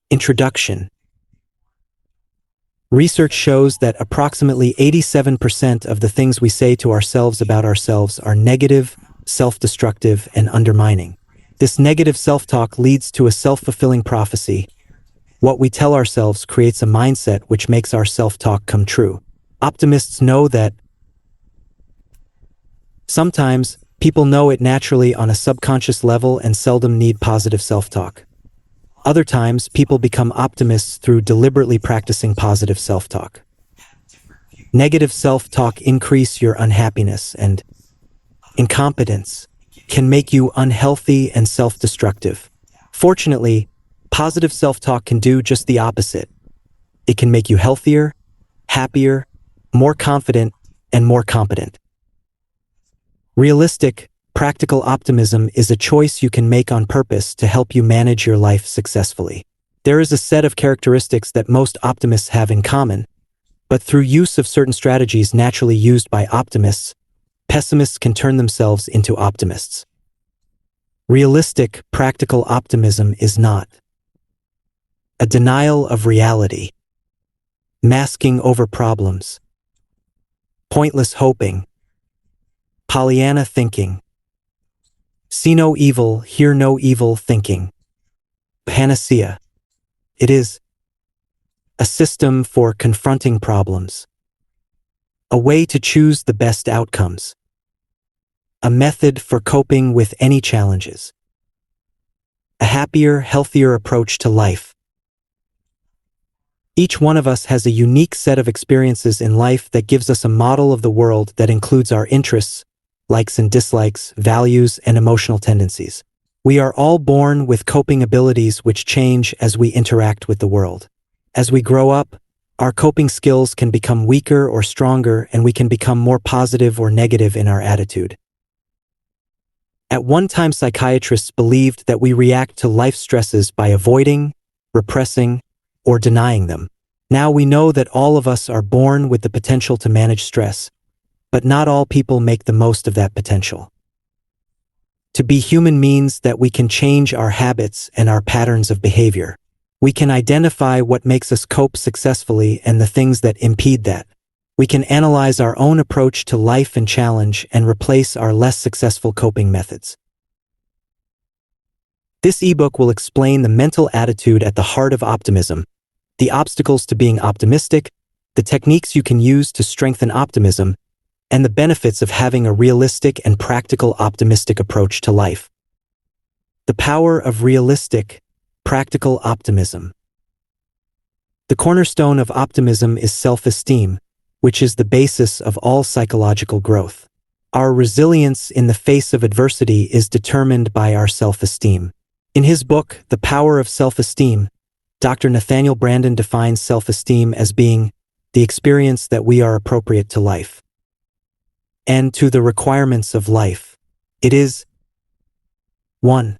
Introduction. Research shows that approximately 87% of the things we say to ourselves about ourselves are negative, self-destructive, and undermining. This negative self-talk leads to a self-fulfilling prophecy. What we tell ourselves creates a mindset which makes our self-talk come true. Optimists know that sometimes people know it naturally on a subconscious level and seldom need positive self-talk. Other times, people become optimists through deliberately practicing positive self-talk. Negative self-talk increase your unhappiness and incompetence, can make you unhealthy and self-destructive. Fortunately, positive self-talk can do just the opposite. It can make you healthier, happier, more confident, and more competent. Realistic, practical optimism is a choice you can make on purpose to help you manage your life successfully. There is a set of characteristics that most optimists have in common, but through use of certain strategies naturally used by optimists, pessimists can turn themselves into optimists. Realistic, practical optimism is not a denial of reality, masking over problems, pointless hoping, Pollyanna thinking, see no evil, hear no evil thinking, panacea. It is a system for confronting problems, a way to choose the best outcomes, a method for coping with any challenges, a happier, healthier approach to life. Each one of us has a unique set of experiences in life that gives us a model of the world that includes our interests, likes and dislikes, values, and emotional tendencies. We are all born with coping abilities which change as we interact with the world. As we grow up, our coping skills can become weaker or stronger, and we can become more positive or negative in our attitude. At one time, psychiatrists believed that we react to life stresses by avoiding, repressing, or denying them. Now we know that all of us are born with the potential to manage stress, but not all people make the most of that potential. To be human means that we can change our habits and our patterns of behavior. We can identify what makes us cope successfully and the things that impede that. We can analyze our own approach to life and challenge and replace our less successful coping methods. This ebook will explain the mental attitude at the heart of optimism, the obstacles to being optimistic, the techniques you can use to strengthen optimism, and the benefits of having a realistic and practical optimistic approach to life. The power of realistic, practical optimism. The cornerstone of optimism is self-esteem, which is the basis of all psychological growth. Our resilience in the face of adversity is determined by our self-esteem. In his book, The Power of Self-Esteem, Dr. Nathaniel Branden defines self-esteem as being the experience that we are appropriate to life and to the requirements of life. It is 1.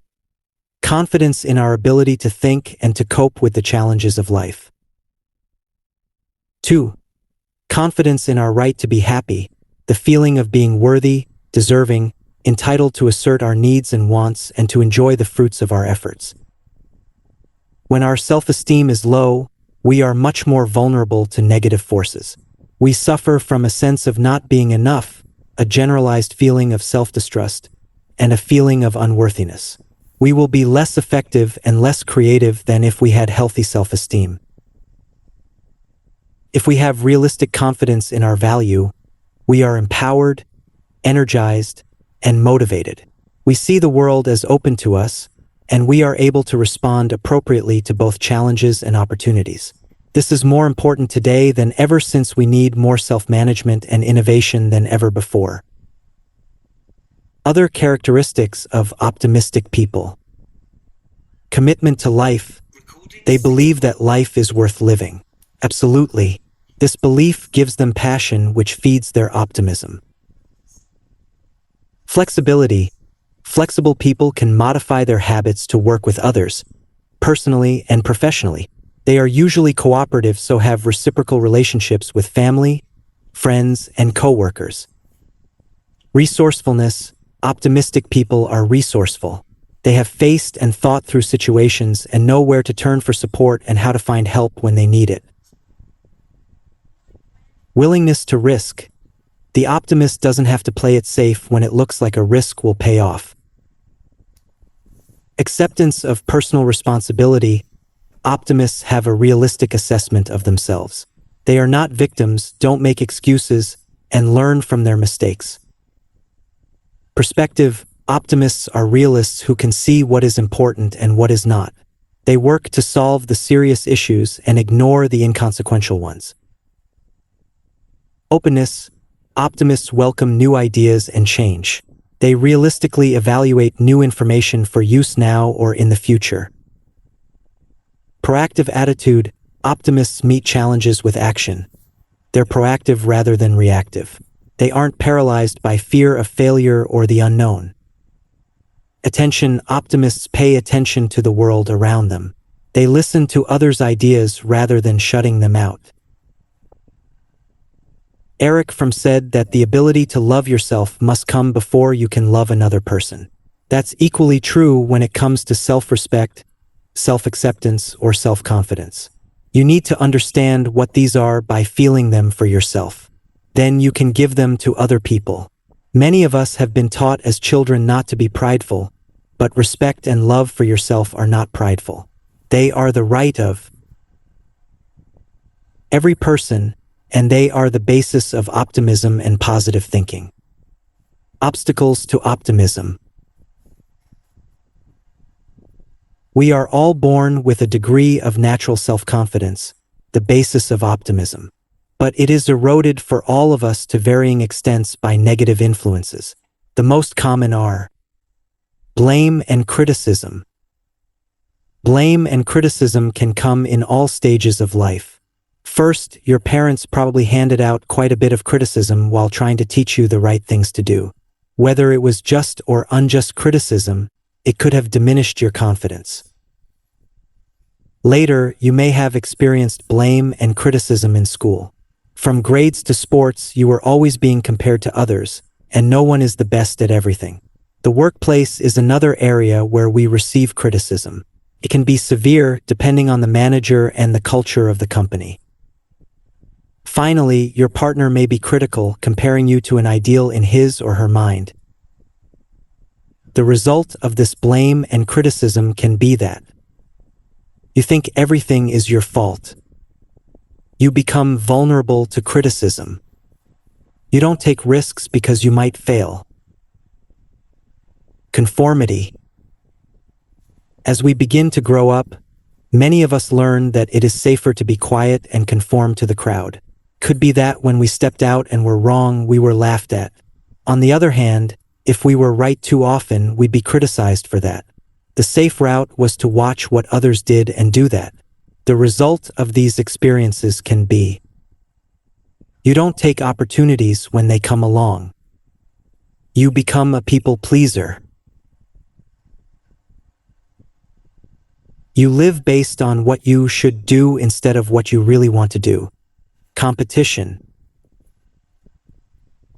Confidence in our ability to think and to cope with the challenges of life. 2. Confidence in our right to be happy, the feeling of being worthy, deserving, entitled to assert our needs and wants and to enjoy the fruits of our efforts. When our self-esteem is low, we are much more vulnerable to negative forces. We suffer from a sense of not being enough, a generalized feeling of self-distrust, and a feeling of unworthiness. We will be less effective and less creative than if we had healthy self-esteem. If we have realistic confidence in our value, we are empowered, energized, and motivated. We see the world as open to us, and we are able to respond appropriately to both challenges and opportunities. This is more important today than ever since we need more self-management and innovation than ever before. Other characteristics of optimistic people. Commitment to life. They believe that life is worth living. Absolutely. This belief gives them passion, which feeds their optimism. Flexibility. Flexible people can modify their habits to work with others, personally and professionally. They are usually cooperative, so have reciprocal relationships with family, friends, and coworkers. Resourcefulness. Optimistic people are resourceful. They have faced and thought through situations and know where to turn for support and how to find help when they need it. Willingness to risk. The optimist doesn't have to play it safe when it looks like a risk will pay off. Acceptance of personal responsibility. Optimists have a realistic assessment of themselves. They are not victims, don't make excuses, and learn from their mistakes. Perspective. Optimists are realists who can see what is important and what is not. They work to solve the serious issues and ignore the inconsequential ones. Openness. Optimists welcome new ideas and change. They realistically evaluate new information for use now or in the future. Proactive attitude. Optimists meet challenges with action. They're proactive rather than reactive. They aren't paralyzed by fear of failure or the unknown. Attention. Optimists pay attention to the world around them. They listen to others' ideas rather than shutting them out. Eric Fromm said that the ability to love yourself must come before you can love another person. That's equally true when it comes to self-respect, self-acceptance, or self-confidence. You need to understand what these are by feeling them for yourself. Then you can give them to other people. Many of us have been taught as children not to be prideful, but respect and love for yourself are not prideful. They are the right of every person, and they are the basis of optimism and positive thinking. Obstacles to optimism. We are all born with a degree of natural self-confidence, the basis of optimism. But it is eroded for all of us to varying extents by negative influences. The most common are blame and criticism. Blame and criticism can come in all stages of life. First, your parents probably handed out quite a bit of criticism while trying to teach you the right things to do. Whether it was just or unjust criticism, it could have diminished your confidence. Later, you may have experienced blame and criticism in school. From grades to sports, you are always being compared to others, and no one is the best at everything. The workplace is another area where we receive criticism. It can be severe depending on the manager and the culture of the company. Finally, your partner may be critical, comparing you to an ideal in his or her mind. The result of this blame and criticism can be that you think everything is your fault. You become vulnerable to criticism. You don't take risks because you might fail. Conformity. As we begin to grow up, many of us learn that it is safer to be quiet and conform to the crowd. Could be that when we stepped out and were wrong, we were laughed at. On the other hand, if we were right too often, we'd be criticized for that. The safe route was to watch what others did and do that. The result of these experiences can be you don't take opportunities when they come along. You become a people pleaser. You live based on what you should do instead of what you really want to do. Competition.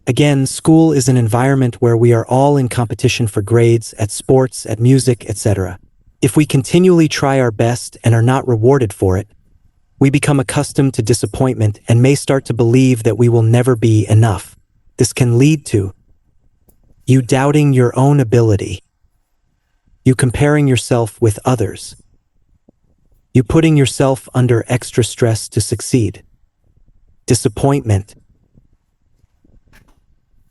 Again, school is an environment where we are all in competition for grades, at sports, at music, etc. If we continually try our best and are not rewarded for it, we become accustomed to disappointment and may start to believe that we will never be enough. This can lead to you doubting your own ability, you comparing yourself with others, you putting yourself under extra stress to succeed. Disappointment.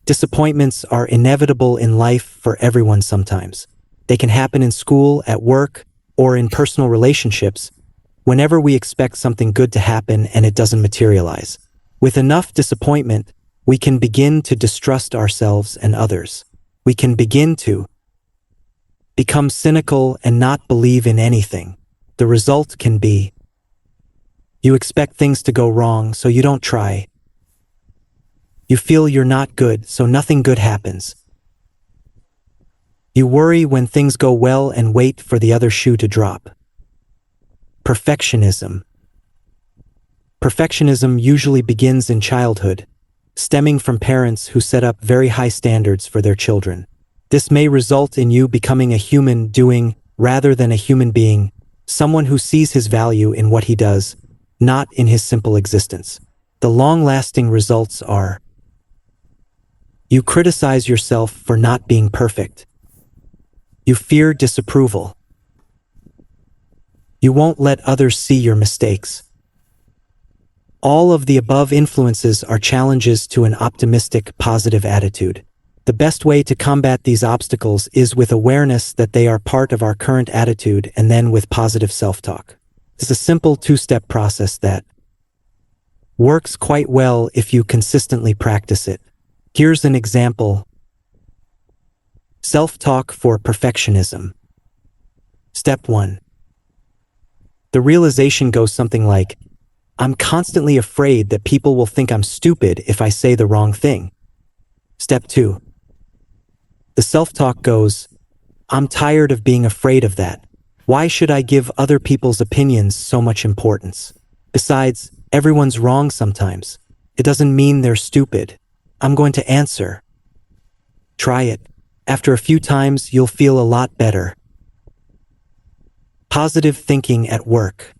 Disappointments are inevitable in life for everyone sometimes. They can happen in school, at work, or in personal relationships, whenever we expect something good to happen and it doesn't materialize. With enough disappointment, we can begin to distrust ourselves and others. We can begin to become cynical and not believe in anything. The result can be you expect things to go wrong, so you don't try. You feel you're not good, so nothing good happens. You worry when things go well and wait for the other shoe to drop. Perfectionism. Perfectionism usually begins in childhood, stemming from parents who set up very high standards for their children. This may result in you becoming a human doing rather than a human being, someone who sees his value in what he does, not in his simple existence. The long-lasting results are: you criticize yourself for not being perfect. You fear disapproval. You won't let others see your mistakes. All of the above influences are challenges to an optimistic, positive attitude. The best way to combat these obstacles is with awareness that they are part of our current attitude, and then with positive self-talk. It's a simple two-step process that works quite well if you consistently practice it. Here's an example. Self-talk for perfectionism. Step 1. The realization goes something like, I'm constantly afraid that people will think I'm stupid if I say the wrong thing. Step 2. The self-talk goes, I'm tired of being afraid of that. Why should I give other people's opinions so much importance? Besides, everyone's wrong sometimes. It doesn't mean they're stupid. I'm going to answer. Try it. After a few times, you'll feel a lot better. Positive thinking at work.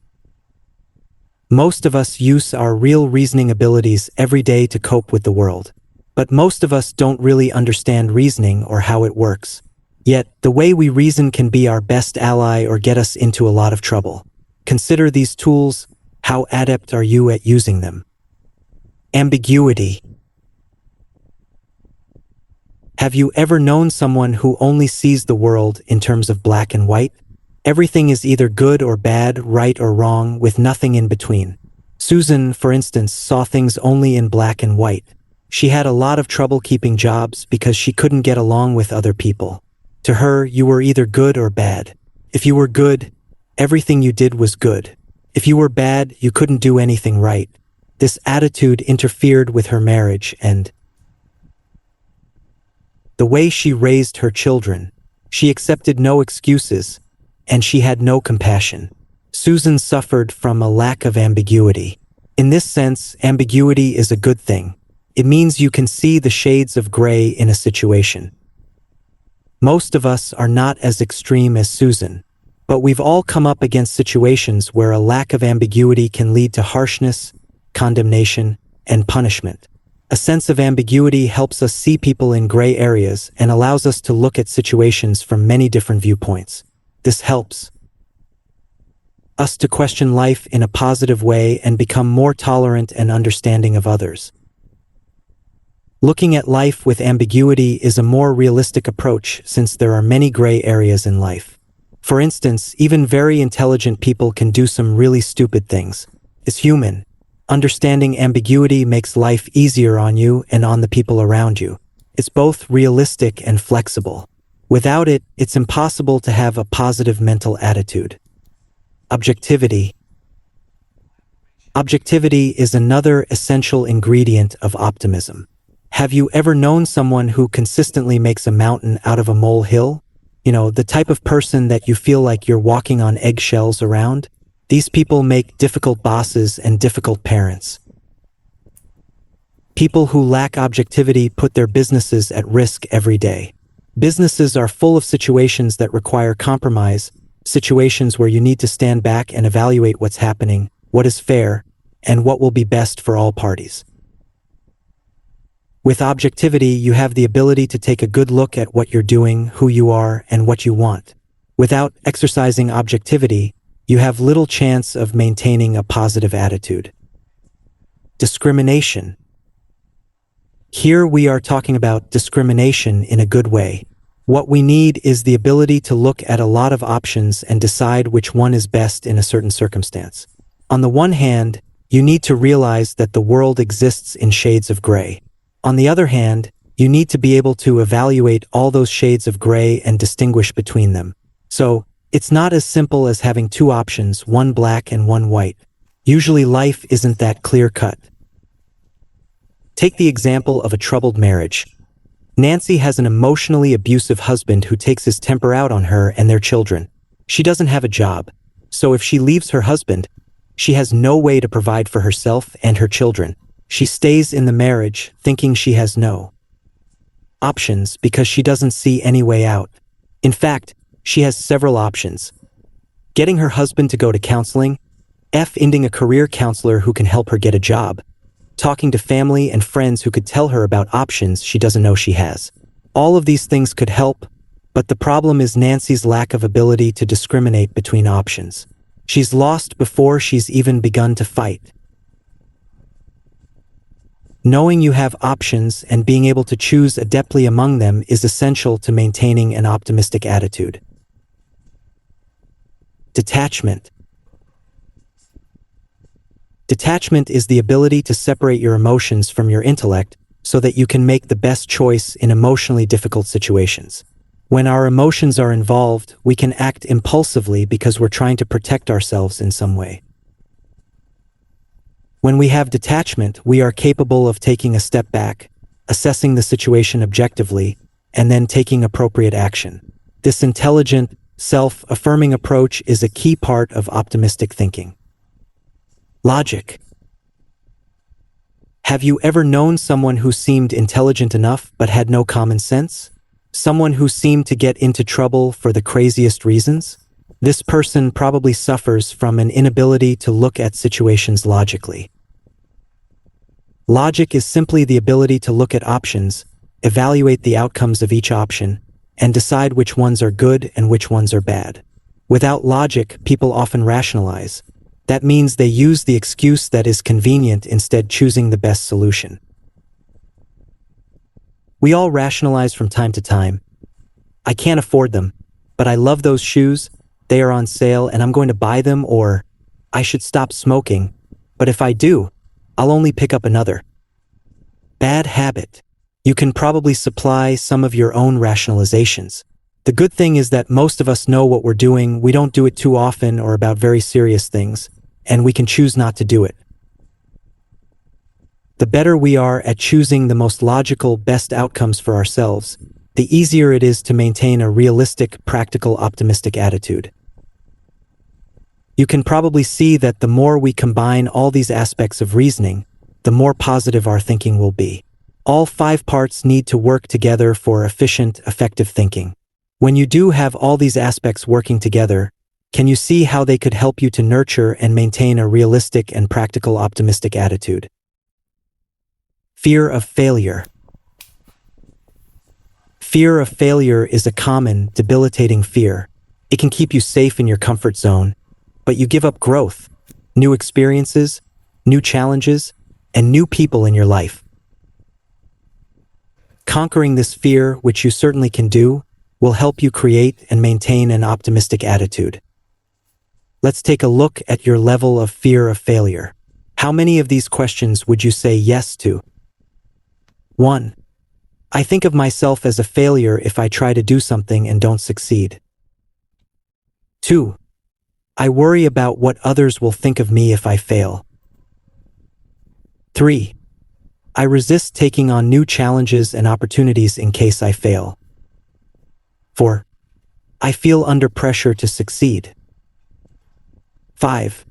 Most of us use our real reasoning abilities every day to cope with the world. But most of us don't really understand reasoning or how it works. Yet, the way we reason can be our best ally or get us into a lot of trouble. Consider these tools. How adept are you at using them? Ambiguity. Have you ever known someone who only sees the world in terms of black and white? Everything is either good or bad, right or wrong, with nothing in between. Susan, for instance, saw things only in black and white. She had a lot of trouble keeping jobs because she couldn't get along with other people. To her, you were either good or bad. If you were good, everything you did was good. If you were bad, you couldn't do anything right. This attitude interfered with her marriage and the way she raised her children. She accepted no excuses, and she had no compassion. Susan suffered from a lack of ambiguity. In this sense, ambiguity is a good thing. It means you can see the shades of gray in a situation. Most of us are not as extreme as Susan, but we've all come up against situations where a lack of ambiguity can lead to harshness, condemnation, and punishment. A sense of ambiguity helps us see people in gray areas and allows us to look at situations from many different viewpoints. This helps us to question life in a positive way and become more tolerant and understanding of others. Looking at life with ambiguity is a more realistic approach since there are many gray areas in life. For instance, even very intelligent people can do some really stupid things. It's human. Understanding ambiguity makes life easier on you and on the people around you. It's both realistic and flexible. Without it, it's impossible to have a positive mental attitude. Objectivity. Objectivity is another essential ingredient of optimism. Have you ever known someone who consistently makes a mountain out of a molehill? You know, the type of person that you feel like you're walking on eggshells around? These people make difficult bosses and difficult parents. People who lack objectivity put their businesses at risk every day. Businesses are full of situations that require compromise, situations where you need to stand back and evaluate what's happening, what is fair, and what will be best for all parties. With objectivity, you have the ability to take a good look at what you're doing, who you are, and what you want. Without exercising objectivity, you have little chance of maintaining a positive attitude. Discrimination. Here we are talking about discrimination in a good way. What we need is the ability to look at a lot of options and decide which one is best in a certain circumstance. On the one hand, you need to realize that the world exists in shades of gray. On the other hand, you need to be able to evaluate all those shades of gray and distinguish between them. So, it's not as simple as having two options, one black and one white. Usually life isn't that clear-cut. Take the example of a troubled marriage. Nancy has an emotionally abusive husband who takes his temper out on her and their children. She doesn't have a job, so if she leaves her husband, she has no way to provide for herself and her children. She stays in the marriage, thinking she has no options because she doesn't see any way out. In fact, she has several options. Getting her husband to go to counseling, finding a career counselor who can help her get a job, talking to family and friends who could tell her about options she doesn't know she has. All of these things could help, but the problem is Nancy's lack of ability to discriminate between options. She's lost before she's even begun to fight. Knowing you have options and being able to choose adeptly among them is essential to maintaining an optimistic attitude. Detachment. Detachment is the ability to separate your emotions from your intellect so that you can make the best choice in emotionally difficult situations. When our emotions are involved, we can act impulsively because we're trying to protect ourselves in some way. When we have detachment, we are capable of taking a step back, assessing the situation objectively, and then taking appropriate action. This intelligent, self-affirming approach is a key part of optimistic thinking. Logic. Have you ever known someone who seemed intelligent enough but had no common sense? Someone who seemed to get into trouble for the craziest reasons? This person probably suffers from an inability to look at situations logically. Logic is simply the ability to look at options, evaluate the outcomes of each option, and decide which ones are good and which ones are bad. Without logic, people often rationalize. That means they use the excuse that is convenient instead choosing the best solution. We all rationalize from time to time. I can't afford them, but I love those shoes. They are on sale and I'm going to buy them, or I should stop smoking, but if I do, I'll only pick up another. Bad habit. You can probably supply some of your own rationalizations. The good thing is that most of us know what we're doing, we don't do it too often or about very serious things, and we can choose not to do it. The better we are at choosing the most logical, best outcomes for ourselves, the easier it is to maintain a realistic, practical, optimistic attitude. You can probably see that the more we combine all these aspects of reasoning, the more positive our thinking will be. All 5 parts need to work together for efficient, effective thinking. When you do have all these aspects working together, can you see how they could help you to nurture and maintain a realistic and practical optimistic attitude? Fear of failure. Fear of failure is a common, debilitating fear. It can keep you safe in your comfort zone, but you give up growth, new experiences, new challenges, and new people in your life. Conquering this fear, which you certainly can do, will help you create and maintain an optimistic attitude. Let's take a look at your level of fear of failure. How many of these questions would you say yes to? 1. I think of myself as a failure if I try to do something and don't succeed. 2. I worry about what others will think of me if I fail. 3. I resist taking on new challenges and opportunities in case I fail. 4. I feel under pressure to succeed. 5.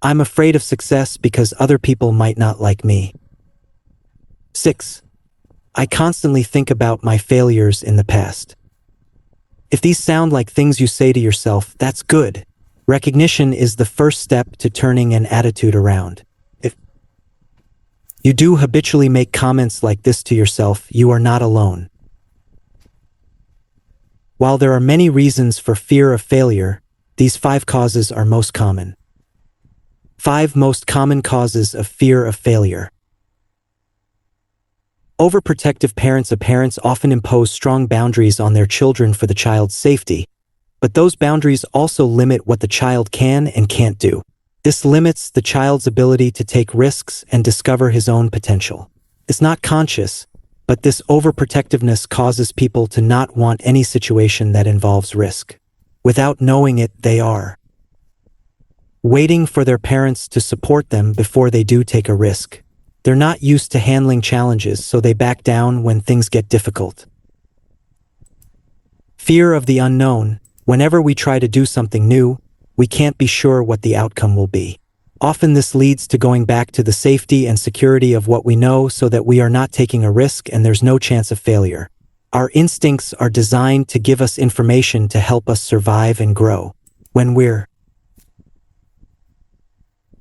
I'm afraid of success because other people might not like me. 6. I constantly think about my failures in the past. If these sound like things you say to yourself, that's good. Recognition is the first step to turning an attitude around. If you do habitually make comments like this to yourself, you are not alone. While there are many reasons for fear of failure, these 5 causes are most common. 5 most common causes of fear of failure. Overprotective parents often impose strong boundaries on their children for the child's safety, but those boundaries also limit what the child can and can't do. This limits the child's ability to take risks and discover his own potential. It's not conscious, but this overprotectiveness causes people to not want any situation that involves risk. Without knowing it, they are waiting for their parents to support them before they do take a risk. They're not used to handling challenges, so they back down when things get difficult. Fear of the unknown. Whenever we try to do something new, we can't be sure what the outcome will be. Often this leads to going back to the safety and security of what we know so that we are not taking a risk and there's no chance of failure. Our instincts are designed to give us information to help us survive and grow. When we're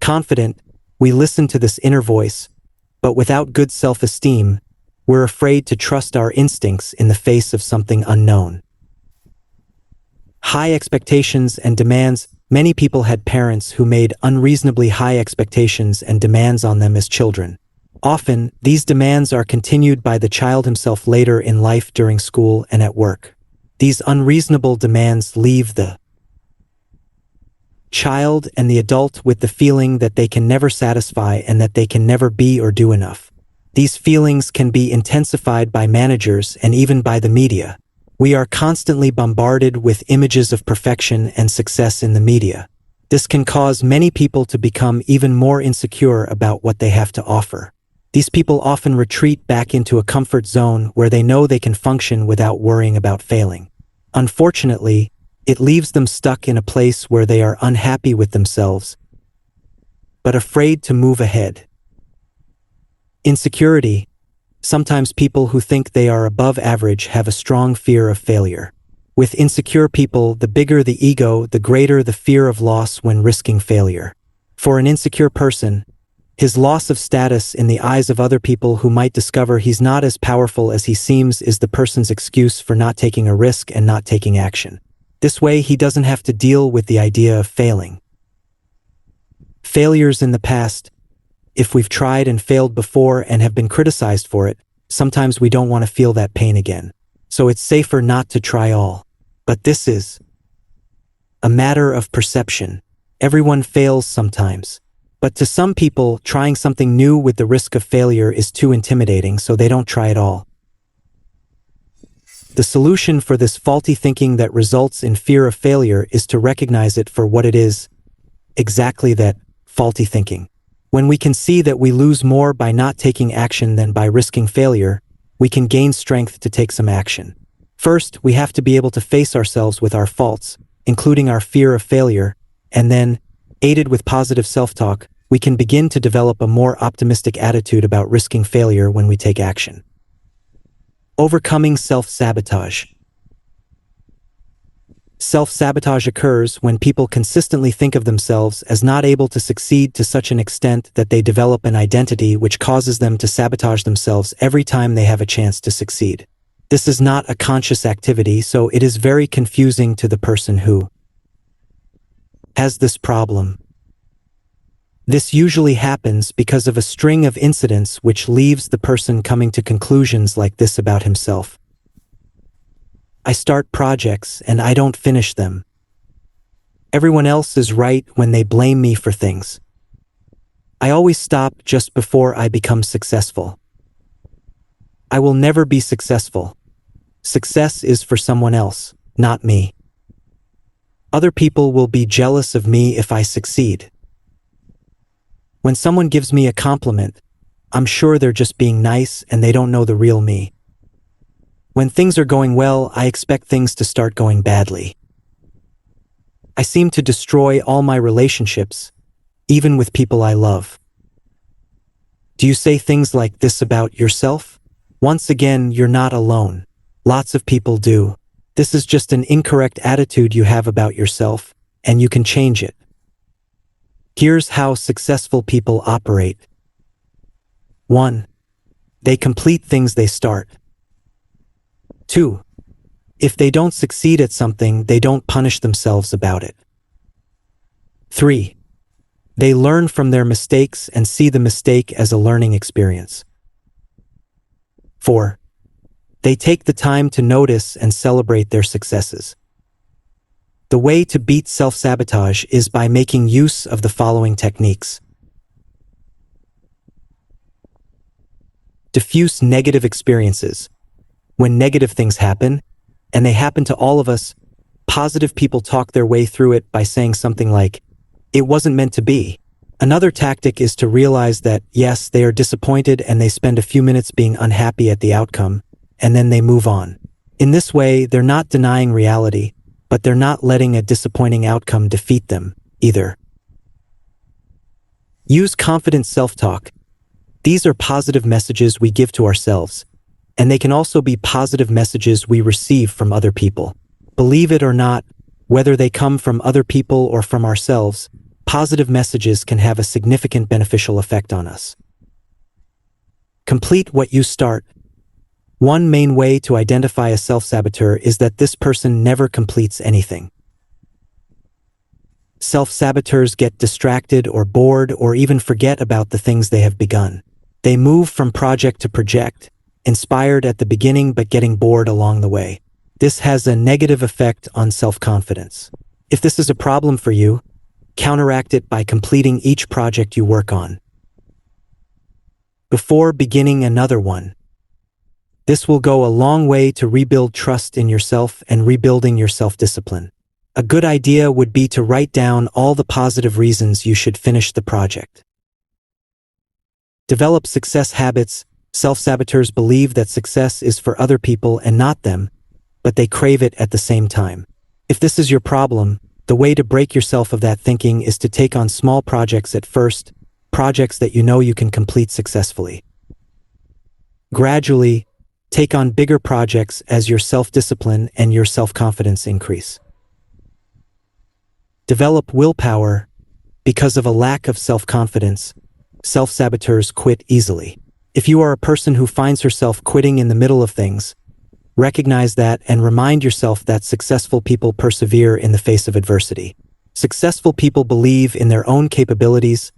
confident, we listen to this inner voice, but without good self-esteem, we're afraid to trust our instincts in the face of something unknown. High expectations and demands. Many people had parents who made unreasonably high expectations and demands on them as children. Often, these demands are continued by the child himself later in life during school and at work. These unreasonable demands leave the child and the adult with the feeling that they can never satisfy and that they can never be or do enough. These feelings can be intensified by managers and even by the media. We are constantly bombarded with images of perfection and success in the media. This can cause many people to become even more insecure about what they have to offer. These people often retreat back into a comfort zone where they know they can function without worrying about failing. Unfortunately, it leaves them stuck in a place where they are unhappy with themselves, but afraid to move ahead. Insecurity. Sometimes people who think they are above average have a strong fear of failure. With insecure people, the bigger the ego, the greater the fear of loss when risking failure. For an insecure person, his loss of status in the eyes of other people who might discover he's not as powerful as he seems is the person's excuse for not taking a risk and not taking action. This way, he doesn't have to deal with the idea of failing. Failures in the past. If we've tried and failed before and have been criticized for it, sometimes we don't want to feel that pain again. So it's safer not to try all. But this is a matter of perception. Everyone fails sometimes. But to some people, trying something new with the risk of failure is too intimidating, so they don't try at all. The solution for this faulty thinking that results in fear of failure is to recognize it for what it is, exactly that, faulty thinking. When we can see that we lose more by not taking action than by risking failure, we can gain strength to take some action. First, we have to be able to face ourselves with our faults, including our fear of failure, and then, aided with positive self-talk, we can begin to develop a more optimistic attitude about risking failure when we take action. Overcoming self-sabotage. Self-sabotage occurs when people consistently think of themselves as not able to succeed to such an extent that they develop an identity which causes them to sabotage themselves every time they have a chance to succeed. This is not a conscious activity, so it is very confusing to the person who has this problem. This usually happens because of a string of incidents which leaves the person coming to conclusions like this about himself. I start projects and I don't finish them. Everyone else is right when they blame me for things. I always stop just before I become successful. I will never be successful. Success is for someone else, not me. Other people will be jealous of me if I succeed. When someone gives me a compliment, I'm sure they're just being nice and they don't know the real me. When things are going well, I expect things to start going badly. I seem to destroy all my relationships, even with people I love. Do you say things like this about yourself? Once again, you're not alone. Lots of people do. This is just an incorrect attitude you have about yourself, and you can change it. Here's how successful people operate. 1. They complete things they start. 2. If they don't succeed at something, they don't punish themselves about it. 3. They learn from their mistakes and see the mistake as a learning experience. 4. They take the time to notice and celebrate their successes. The way to beat self-sabotage is by making use of the following techniques. Diffuse negative experiences. When negative things happen, and they happen to all of us, positive people talk their way through it by saying something like, "It wasn't meant to be." Another tactic is to realize that, yes, they are disappointed and they spend a few minutes being unhappy at the outcome, and then they move on. In this way, they're not denying reality, but they're not letting a disappointing outcome defeat them, either. Use confident self-talk. These are positive messages we give to ourselves, and they can also be positive messages we receive from other people. Believe it or not, whether they come from other people or from ourselves, positive messages can have a significant beneficial effect on us. Complete what you start. One main way to identify a self-saboteur is that this person never completes anything. Self-saboteurs get distracted or bored or even forget about the things they have begun. They move from project to project, inspired at the beginning but getting bored along the way. This has a negative effect on self-confidence. If this is a problem for you, counteract it by completing each project you work on before beginning another one. This will go a long way to rebuild trust in yourself and rebuilding your self-discipline. A good idea would be to write down all the positive reasons you should finish the project. Develop success habits. Self-saboteurs believe that success is for other people and not them, but they crave it at the same time. If this is your problem, the way to break yourself of that thinking is to take on small projects at first, projects that you know you can complete successfully. Gradually, take on bigger projects as your self-discipline and your self-confidence increase. Develop willpower. Because of a lack of self-confidence, self-saboteurs quit easily. If you are a person who finds herself quitting in the middle of things, recognize that and remind yourself that successful people persevere in the face of adversity. Successful people believe in their own capabilities,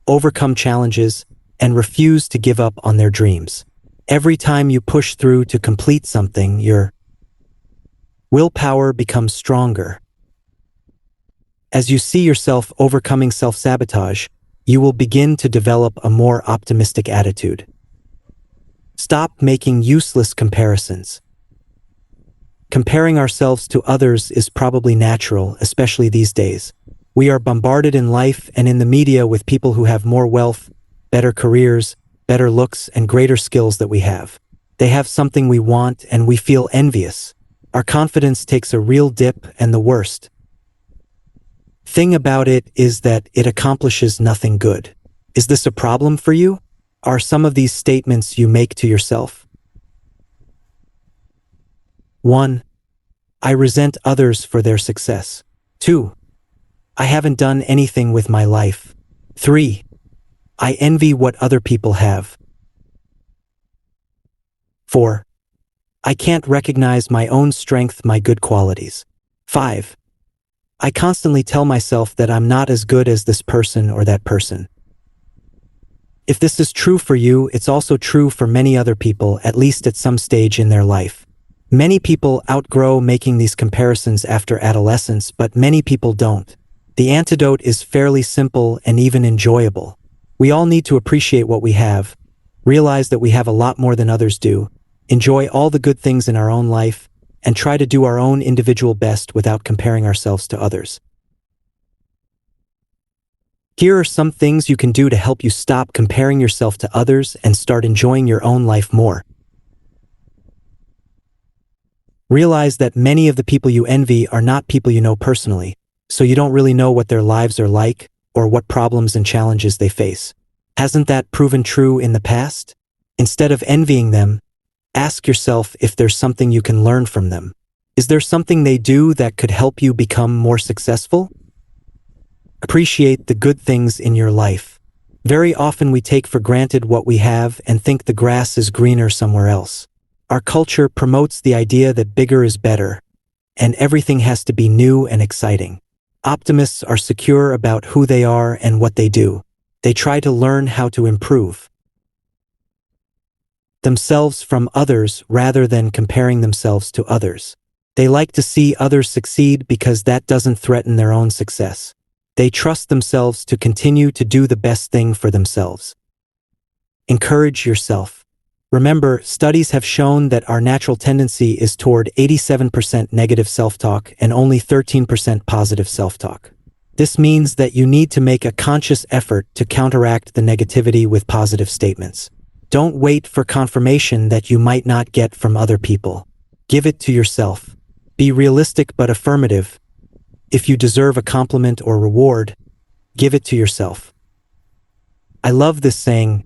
overcome challenges, and refuse to give up on their dreams. Every time you push through to complete something, your willpower becomes stronger. As you see yourself overcoming self-sabotage, you will begin to develop a more optimistic attitude. Stop making useless comparisons. Comparing ourselves to others is probably natural, especially these days. We are bombarded in life and in the media with people who have more wealth, better careers, better looks, and greater skills that we have. They have something we want and we feel envious. Our confidence takes a real dip, and the worst thing about it is that it accomplishes nothing good. Is this a problem for you? Are some of these statements you make to yourself? 1. I resent others for their success. 2. I haven't done anything with my life. 3. I envy what other people have. 4. I can't recognize my own strength, my good qualities. 5. I constantly tell myself that I'm not as good as this person or that person. If this is true for you, it's also true for many other people, at least at some stage in their life. Many people outgrow making these comparisons after adolescence, but many people don't. The antidote is fairly simple and even enjoyable. We all need to appreciate what we have, realize that we have a lot more than others do, enjoy all the good things in our own life, and try to do our own individual best without comparing ourselves to others. Here are some things you can do to help you stop comparing yourself to others and start enjoying your own life more. Realize that many of the people you envy are not people you know personally, so you don't really know what their lives are like or what problems and challenges they face. Hasn't that proven true in the past? Instead of envying them, ask yourself if there's something you can learn from them. Is there something they do that could help you become more successful? Appreciate the good things in your life. Very often we take for granted what we have and think the grass is greener somewhere else. Our culture promotes the idea that bigger is better, and everything has to be new and exciting. Optimists are secure about who they are and what they do. They try to learn how to improve themselves from others rather than comparing themselves to others. They like to see others succeed because that doesn't threaten their own success. They trust themselves to continue to do the best thing for themselves. Encourage yourself. Remember, studies have shown that our natural tendency is toward 87% negative self-talk and only 13% positive self-talk. This means that you need to make a conscious effort to counteract the negativity with positive statements. Don't wait for confirmation that you might not get from other people. Give it to yourself. Be realistic but affirmative. If you deserve a compliment or reward, give it to yourself. I love this saying,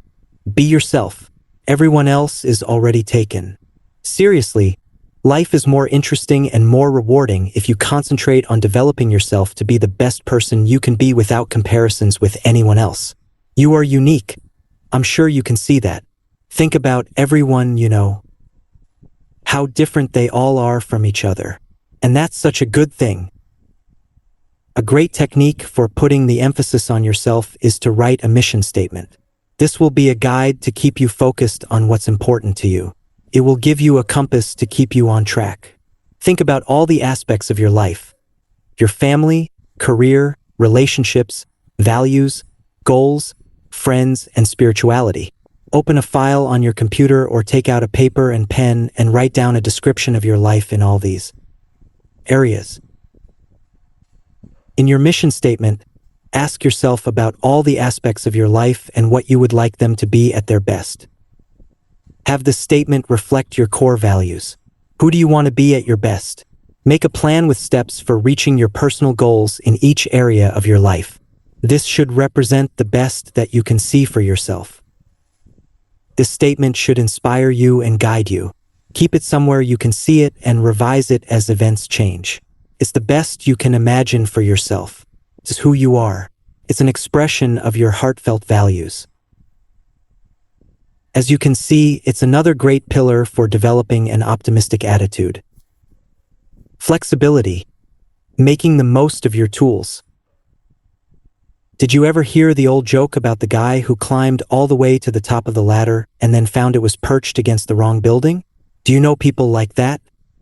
be yourself. Everyone else is already taken. Seriously, life is more interesting and more rewarding if you concentrate on developing yourself to be the best person you can be without comparisons with anyone else. You are unique. I'm sure you can see that. Think about everyone you know. How different they all are from each other. And that's such a good thing. A great technique for putting the emphasis on yourself is to write a mission statement. This will be a guide to keep you focused on what's important to you. It will give you a compass to keep you on track. Think about all the aspects of your life. Your family, career, relationships, values, goals, friends, and spirituality. Open a file on your computer or take out a paper and pen and write down a description of your life in all these areas. In your mission statement, ask yourself about all the aspects of your life and what you would like them to be at their best. Have the statement reflect your core values. Who do you want to be at your best? Make a plan with steps for reaching your personal goals in each area of your life. This should represent the best that you can see for yourself. This statement should inspire you and guide you. Keep it somewhere you can see it and revise it as events change. It's the best you can imagine for yourself. It's who you are. It's an expression of your heartfelt values. As you can see, it's another great pillar for developing an optimistic attitude. Flexibility. Making the most of your tools. Did you ever hear the old joke about the guy who climbed all the way to the top of the ladder and then found it was perched against the wrong building? Do you know people like that?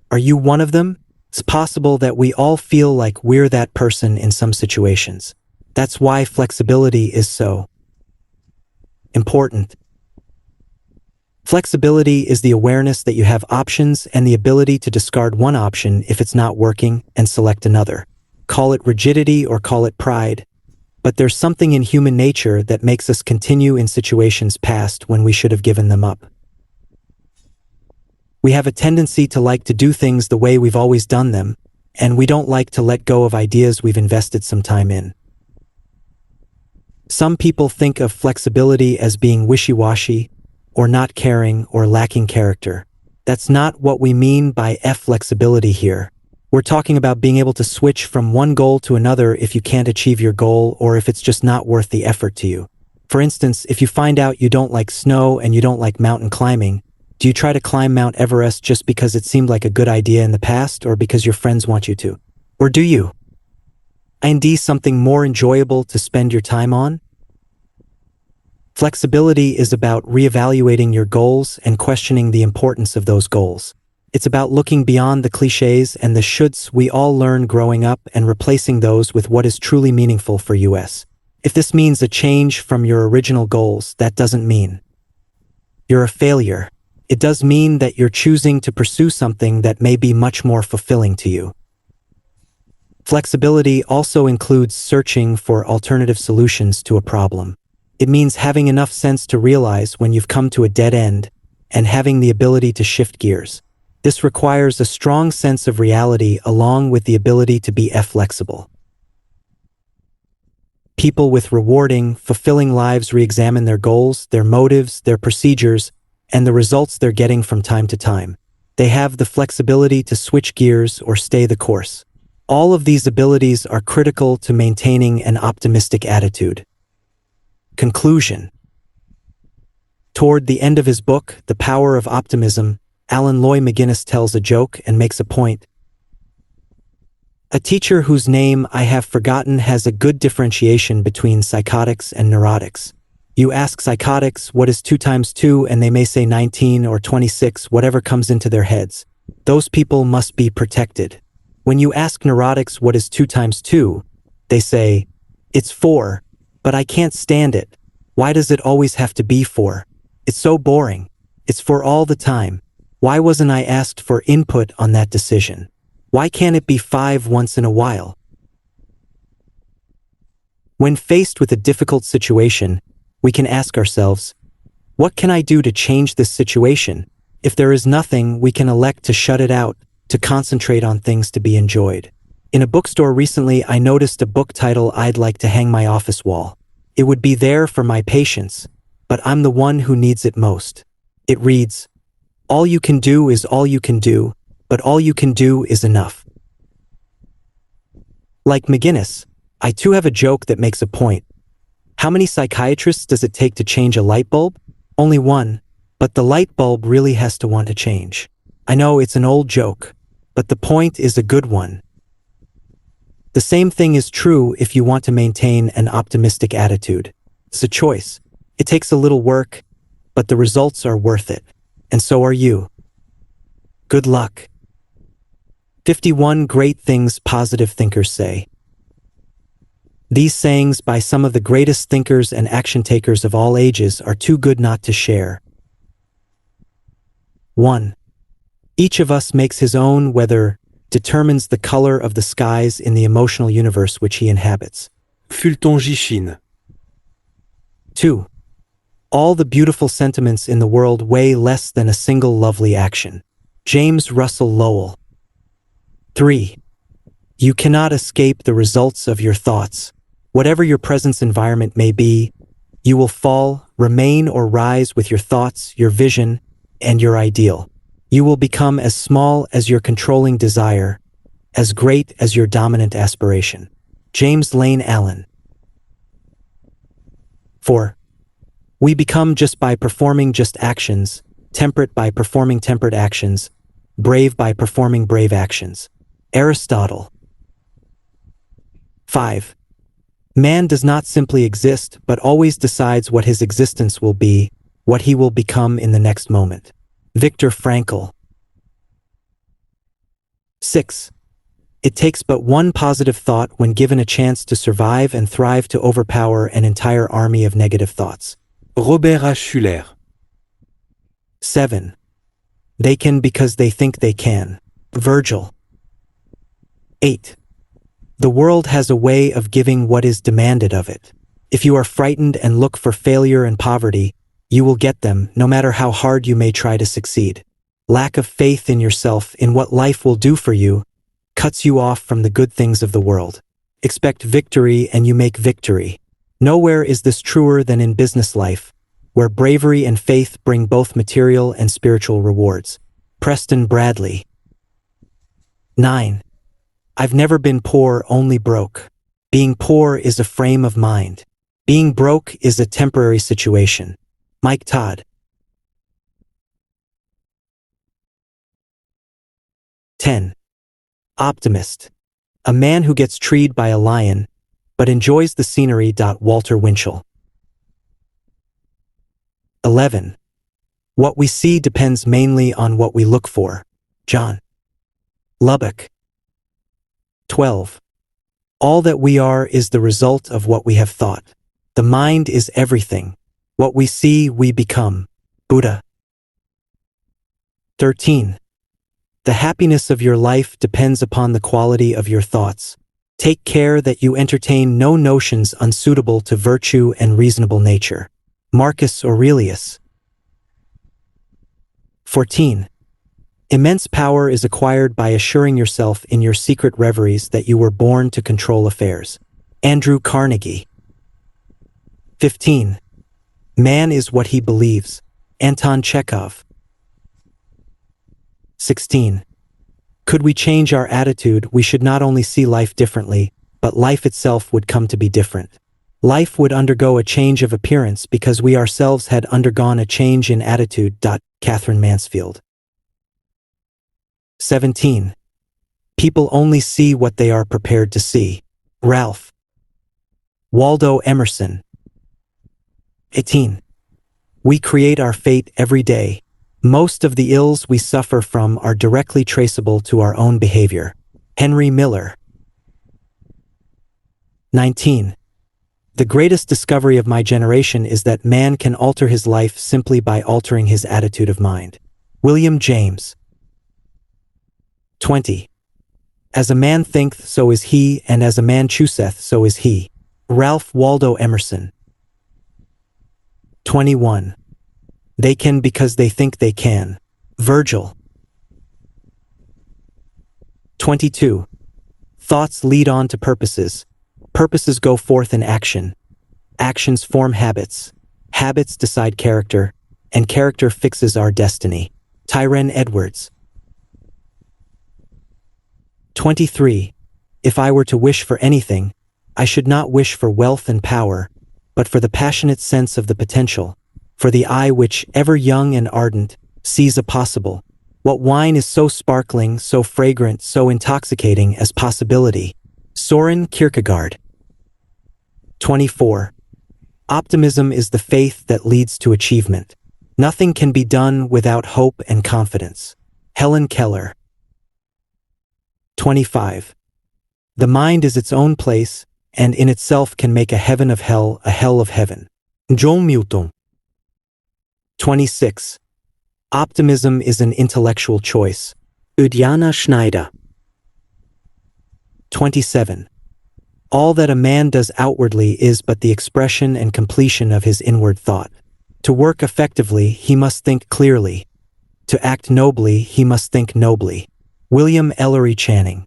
Are you one of them? It's possible that we all feel like we're that person in some situations. That's why flexibility is so important. Flexibility is the awareness that you have options and the ability to discard one option if it's not working and select another. Call it rigidity or call it pride, but there's something in human nature that makes us continue in situations past when we should have given them up. We have a tendency to like to do things the way we've always done them, and we don't like to let go of ideas we've invested some time in. Some people think of flexibility as being wishy-washy, or not caring, or lacking character. That's not what we mean by flexibility here. We're talking about being able to switch from one goal to another if you can't achieve your goal or if it's just not worth the effort to you. For instance, if you find out you don't like snow and you don't like mountain climbing, do you try to climb Mount Everest just because it seemed like a good idea in the past or because your friends want you to? Or do you find something more enjoyable to spend your time on? Flexibility is about reevaluating your goals and questioning the importance of those goals. It's about looking beyond the cliches and the shoulds we all learn growing up and replacing those with what is truly meaningful for us. If this means a change from your original goals, that doesn't mean you're a failure. It does mean that you're choosing to pursue something that may be much more fulfilling to you. Flexibility also includes searching for alternative solutions to a problem. It means having enough sense to realize when you've come to a dead end and having the ability to shift gears. This requires a strong sense of reality along with the ability to be flexible. People with rewarding, fulfilling lives re-examine their goals, their motives, their procedures, and the results they're getting from time to time. They have the flexibility to switch gears or stay the course. All of these abilities are critical to maintaining an optimistic attitude. Conclusion. Toward the end of his book, The Power of Optimism, Alan Loy McGuinness tells a joke and makes a point. A teacher whose name I have forgotten has a good differentiation between psychotics and neurotics. You ask psychotics what is 2 times 2 and they may say 19 or 26, whatever comes into their heads. Those people must be protected. When you ask neurotics what is 2 times 2, they say, it's 4, but I can't stand it. Why does it always have to be 4? It's so boring. It's 4 all the time. Why wasn't I asked for input on that decision? Why can't it be 5 once in a while? When faced with a difficult situation, we can ask ourselves, what can I do to change this situation? If there is nothing, we can elect to shut it out, to concentrate on things to be enjoyed. In a bookstore recently, I noticed a book title I'd like to hang my office wall. It would be there for my patients, but I'm the one who needs it most. It reads, all you can do is all you can do, but all you can do is enough. Like McGinnis, I too have a joke that makes a point. How many psychiatrists does it take to change a light bulb? Only one, but the light bulb really has to want to change. I know it's an old joke, but the point is a good one. The same thing is true if you want to maintain an optimistic attitude. It's a choice. It takes a little work, but the results are worth it. And so are you. Good luck. 51 Great Things Positive Thinkers Say. These sayings by some of the greatest thinkers and action takers of all ages are too good not to share. 1. Each of us makes his own weather, determines the color of the skies in the emotional universe which he inhabits. Fulton Jichine. 2. All the beautiful sentiments in the world weigh less than a single lovely action. James Russell Lowell. 3. You cannot escape the results of your thoughts. Whatever your present environment may be, you will fall, remain, or rise with your thoughts, your vision, and your ideal. You will become as small as your controlling desire, as great as your dominant aspiration. James Lane Allen. 4. We become just by performing just actions, temperate by performing temperate actions, brave by performing brave actions. Aristotle. 5. Man does not simply exist, but always decides what his existence will be, what he will become in the next moment. Viktor Frankl. 6. It takes but one positive thought when given a chance to survive and thrive to overpower an entire army of negative thoughts. Robert A. Schuller. 7. They can because they think they can. Virgil. 8. The world has a way of giving what is demanded of it. If you are frightened and look for failure and poverty, you will get them, no matter how hard you may try to succeed. Lack of faith in yourself, in what life will do for you, cuts you off from the good things of the world. Expect victory and you make victory. Nowhere is this truer than in business life, where bravery and faith bring both material and spiritual rewards. Preston Bradley. 9. I've never been poor, only broke. Being poor is a frame of mind. Being broke is a temporary situation. Mike Todd. 10. Optimist. A man who gets treed by a lion, but enjoys the scenery. Walter Winchell. 11. What we see depends mainly on what we look for. John Lubbock. 12. All that we are is the result of what we have thought. The mind is everything. What we see, we become. Buddha. 13. The happiness of your life depends upon the quality of your thoughts. Take care that you entertain no notions unsuitable to virtue and reasonable nature. Marcus Aurelius. 14. Immense power is acquired by assuring yourself in your secret reveries that you were born to control affairs. Andrew Carnegie. 15. Man is what he believes. Anton Chekhov. 16. Could we change our attitude, we should not only see life differently, but life itself would come to be different. Life would undergo a change of appearance because we ourselves had undergone a change in attitude. Catherine Mansfield. 17. People only see what they are prepared to see. Ralph Waldo Emerson. 18. We create our fate every day. Most of the ills we suffer from are directly traceable to our own behavior. Henry Miller. 19. The greatest discovery of my generation is that man can alter his life simply by altering his attitude of mind. William James. 20. As a man thinketh, so is he, and as a man chooseth, so is he. Ralph Waldo Emerson. 21. They can because they think they can. Virgil. 22. Thoughts lead on to purposes. Purposes go forth in action. Actions form habits. Habits decide character, and character fixes our destiny. Tyrone Edwards. 23. If I were to wish for anything, I should not wish for wealth and power, but for the passionate sense of the potential, for the eye which, ever young and ardent, sees a possible. What wine is so sparkling, so fragrant, so intoxicating as possibility? Soren Kierkegaard. 24. Optimism is the faith that leads to achievement. Nothing can be done without hope and confidence. Helen Keller. 25. The mind is its own place, and in itself can make a heaven of hell a hell of heaven. John Milton. 26. Optimism is an intellectual choice. Udiana Schneider. 27. All that a man does outwardly is but the expression and completion of his inward thought. To work effectively, he must think clearly. To act nobly, he must think nobly. William Ellery Channing.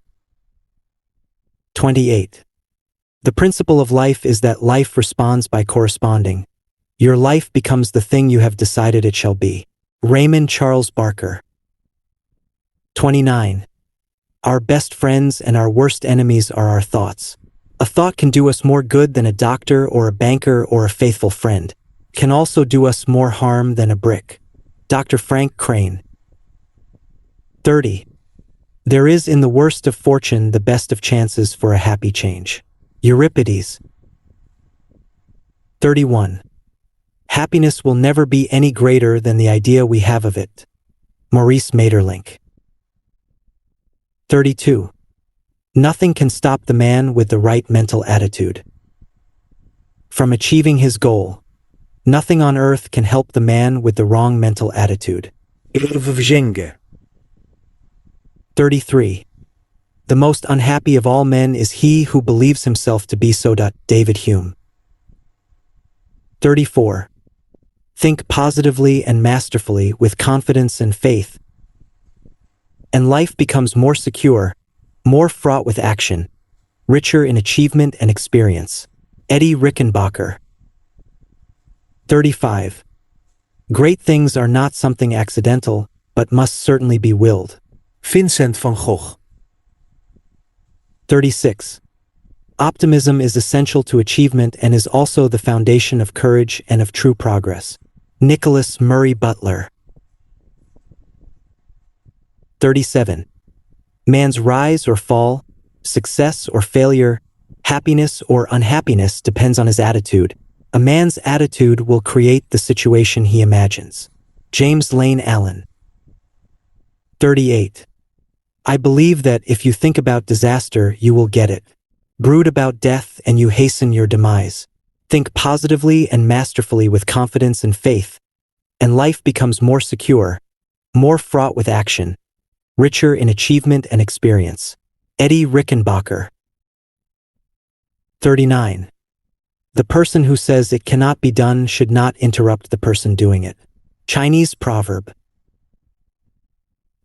28. The principle of life is that life responds by corresponding. Your life becomes the thing you have decided it shall be. Raymond Charles Barker. 29. Our best friends and our worst enemies are our thoughts. A thought can do us more good than a doctor or a banker or a faithful friend. Can also do us more harm than a brick. Dr. Frank Crane. 30. There is in the worst of fortune the best of chances for a happy change. Euripides. 31. Happiness will never be any greater than the idea we have of it. Maurice Maeterlinck. 32. Nothing can stop the man with the right mental attitude from achieving his goal. Nothing on earth can help the man with the wrong mental attitude. Irv Jenge. 33. The most unhappy of all men is he who believes himself to be so. David Hume. 34. Think positively and masterfully with confidence and faith, and life becomes more secure, more fraught with action, richer in achievement and experience. Eddie Rickenbacker. 35. Great things are not something accidental, but must certainly be willed. Vincent van Gogh. 36. Optimism is essential to achievement and is also the foundation of courage and of true progress. Nicholas Murray Butler. 37. Man's rise or fall, success or failure, happiness or unhappiness depends on his attitude. A man's attitude will create the situation he imagines. James Lane Allen. 38. I believe that if you think about disaster, you will get it. Brood about death and you hasten your demise. Think positively and masterfully with confidence and faith, and life becomes more secure, more fraught with action, richer in achievement and experience. Eddie Rickenbacker. 39. The person who says it cannot be done should not interrupt the person doing it. Chinese proverb.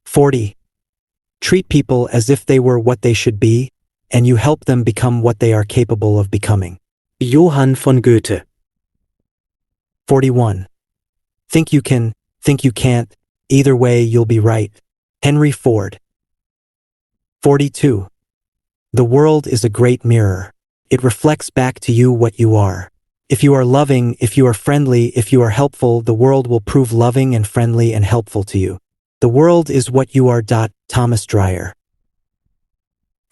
40. Treat people as if they were what they should be, and you help them become what they are capable of becoming. Johann von Goethe. 41. Think you can, think you can't, either way you'll be right. Henry Ford. 42. The world is a great mirror. It reflects back to you what you are. If you are loving, if you are friendly, if you are helpful, the world will prove loving and friendly and helpful to you. The world is what you are. Thomas Dreyer.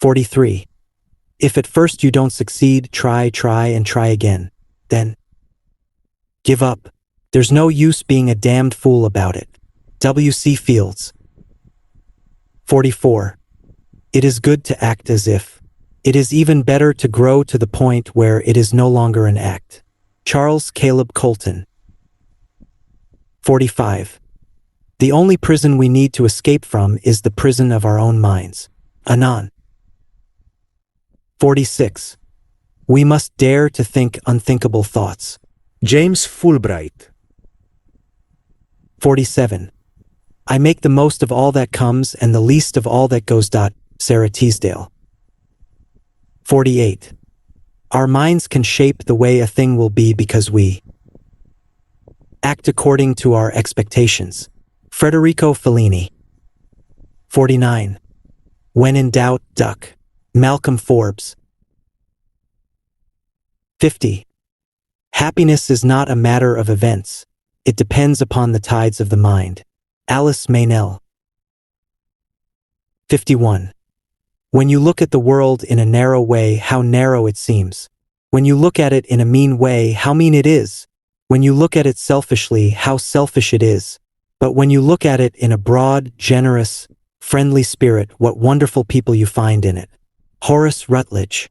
43. If at first you don't succeed, try and try again. Then give up. There's no use being a damned fool about it. W.C. Fields. 44. It is good to act as if. It is even better to grow to the point where it is no longer an act. Charles Caleb Colton. 45. The only prison we need to escape from is the prison of our own minds. Anon. 46. We must dare to think unthinkable thoughts. James Fulbright. 47. I make the most of all that comes and the least of all that goes. Sarah Teasdale. 48. Our minds can shape the way a thing will be because we act according to our expectations. Federico Fellini. 49. When in doubt, duck. Malcolm Forbes. 50. Happiness is not a matter of events. It depends upon the tides of the mind. Alice Meynell. 51. When you look at the world in a narrow way, how narrow it seems. When you look at it in a mean way, how mean it is. When you look at it selfishly, how selfish it is. But when you look at it in a broad, generous, friendly spirit, what wonderful people you find in it. Horace Rutledge.